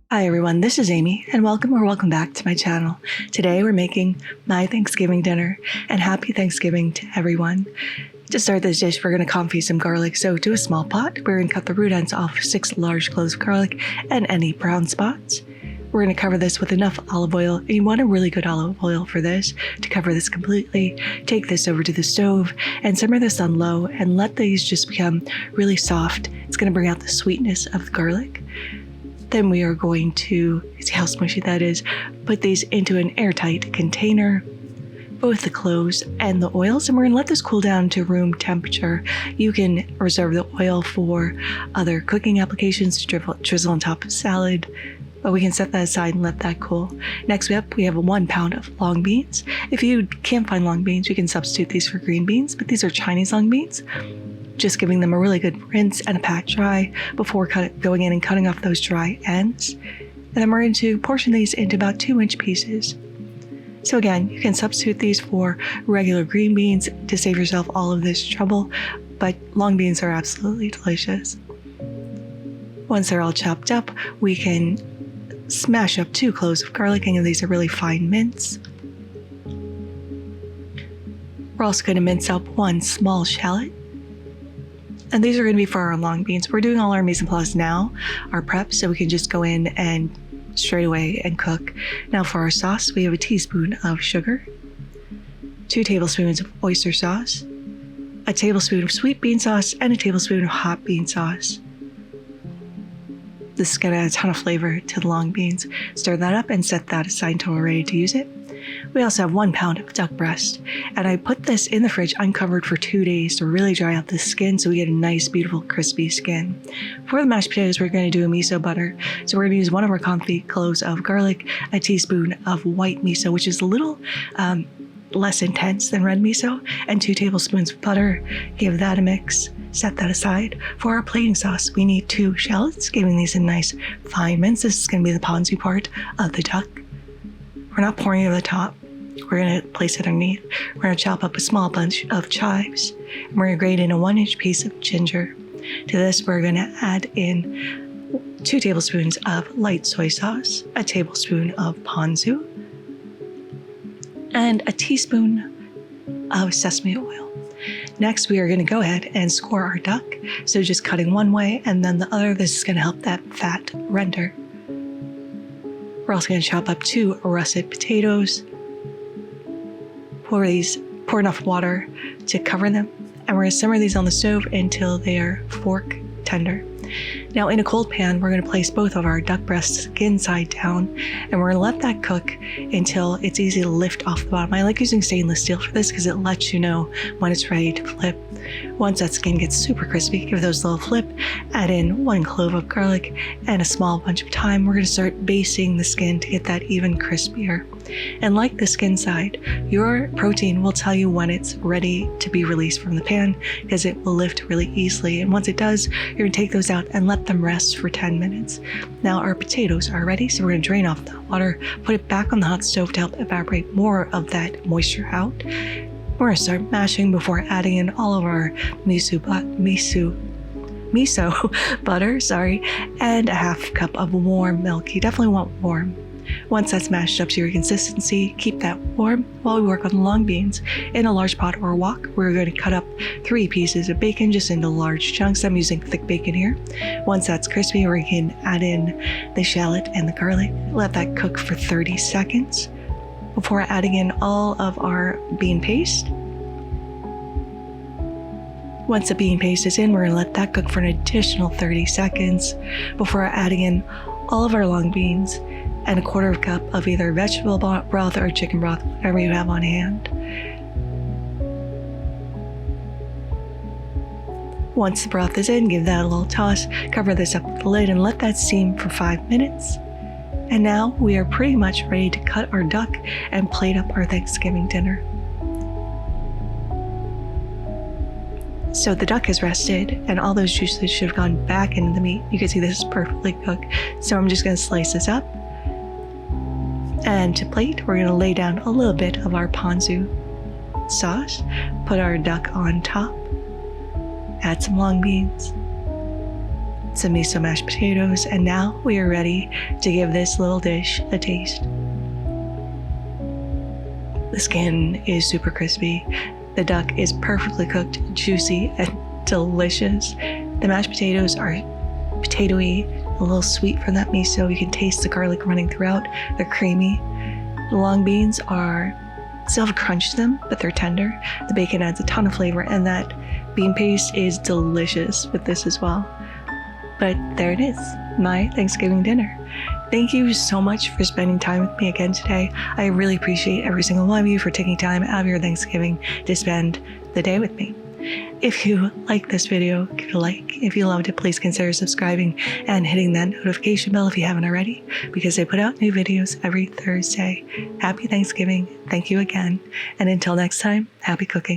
Hi everyone, this is Amy, and welcome back to my channel. Today we're making my Thanksgiving dinner, and happy Thanksgiving to everyone. To start this dish, we're going to confit some garlic, so to a small pot, we're going to cut the root ends off 6 large cloves of garlic and any brown spots. We're going to cover this with enough olive oil, and you want a really good olive oil for this, to cover this completely. Take this over to the stove and simmer this on low and let these just become really soft. It's going to bring out the sweetness of the garlic. Then we are going to, see how smushy that is, put these into an airtight container, both the cloves and the oils, and we're going to let this cool down to room temperature. You can reserve the oil for other cooking applications, to drizzle on top of salad, but we can set that aside and let that cool. Next up, we have 1 pound of long beans. If you can't find long beans, you can substitute these for green beans, but these are Chinese long beans. Just giving them a really good rinse and a pat dry before going in and cutting off those dry ends. And then we're going to portion these into about 2-inch pieces. So again, you can substitute these for regular green beans to save yourself all of this trouble, but long beans are absolutely delicious. Once they're all chopped up, we can smash up 2 cloves of garlic and give these a really fine mince. We're also going to mince up 1 small shallot. And these are going to be for our long beans. We're doing all our mise en place now, our prep, so we can just go in and straight away and cook. Now for our sauce, we have a teaspoon of sugar, 2 tablespoons of oyster sauce, a tablespoon of sweet bean sauce, and a tablespoon of hot bean sauce. This is going to add a ton of flavor to the long beans. Stir that up and set that aside until we're ready to use it. We also have 1 pound of duck breast, and I put this in the fridge uncovered for 2 days to really dry out the skin so we get a nice, beautiful, crispy skin. For the mashed potatoes, we're going to do a miso butter. So we're going to use 1 of our Confit cloves of garlic, a teaspoon of white miso, which is a little less intense than red miso, and 2 tablespoons of butter. Give that a mix. Set that aside. For our plating sauce, we need 2 shallots, giving these a nice fine mince. This is going to be the ponzu part of the duck. We're not pouring it over the top. We're going to place it underneath. We're going to chop up a small bunch of chives. And we're going to grate in a 1-inch piece of ginger. To this, we're going to add in 2 tablespoons of light soy sauce, a tablespoon of ponzu, and a teaspoon of sesame oil. Next, we are going to go ahead and score our duck. So just cutting one way and then the other. This is going to help that fat render. We're also going to chop up 2 russet potatoes. Pour enough water to cover them, and we're going to simmer these on the stove until they are fork tender. Now in a cold pan, we're going to place both of our duck breasts skin side down, and we're going to let that cook until it's easy to lift off the bottom. I like using stainless steel for this because it lets you know when it's ready to flip. Once that skin gets super crispy, give those a little flip, add in 1 clove of garlic and a small bunch of thyme. We're going to start basting the skin to get that even crispier. And like the skin side, your protein will tell you when it's ready to be released from the pan because it will lift really easily. And once it does, you're going to take those out and let them rest for 10 minutes. Now our potatoes are ready, so we're going to drain off the water, put it back on the hot stove to help evaporate more of that moisture out. We're going to start mashing before adding in all of our miso butter, and a 1/2 cup of warm milk. You definitely want warm. Once that's mashed up to your consistency, keep that warm while we work on the long beans. In a large pot or wok, we're going to cut up 3 pieces of bacon just into large chunks. I'm using thick bacon here. Once that's crispy, we can add in the shallot and the garlic. Let that cook for 30 seconds before adding in all of our bean paste. Once the bean paste is in, we're going to let that cook for an additional 30 seconds before adding in all of our long beans and a 1/4 cup of either vegetable broth or chicken broth, whatever you have on hand. Once the broth is in, give that a little toss, cover this up with the lid and let that steam for 5 minutes. And now we are pretty much ready to cut our duck and plate up our Thanksgiving dinner. So the duck has rested and all those juices should have gone back into the meat. You can see this is perfectly cooked. So I'm just going to slice this up. And to plate, we're going to lay down a little bit of our ponzu sauce, put our duck on top, add some long beans, some miso mashed potatoes, and now we are ready to give this little dish a taste. The skin is super crispy. The duck is perfectly cooked, juicy, and delicious. The mashed potatoes are potatoey, a little sweet from that miso. You can taste the garlic running throughout. They're creamy. The long beans still have a crunch to them, but they're tender. The bacon adds a ton of flavor, and that bean paste is delicious with this as well. But there it is, my Thanksgiving dinner. Thank you so much for spending time with me again today. I really appreciate every single one of you for taking time out of your Thanksgiving to spend the day with me. If you like this video, give it a like. If you loved it, please consider subscribing and hitting that notification bell if you haven't already, because I put out new videos every Thursday. Happy Thanksgiving. Thank you again. And until next time, happy cooking.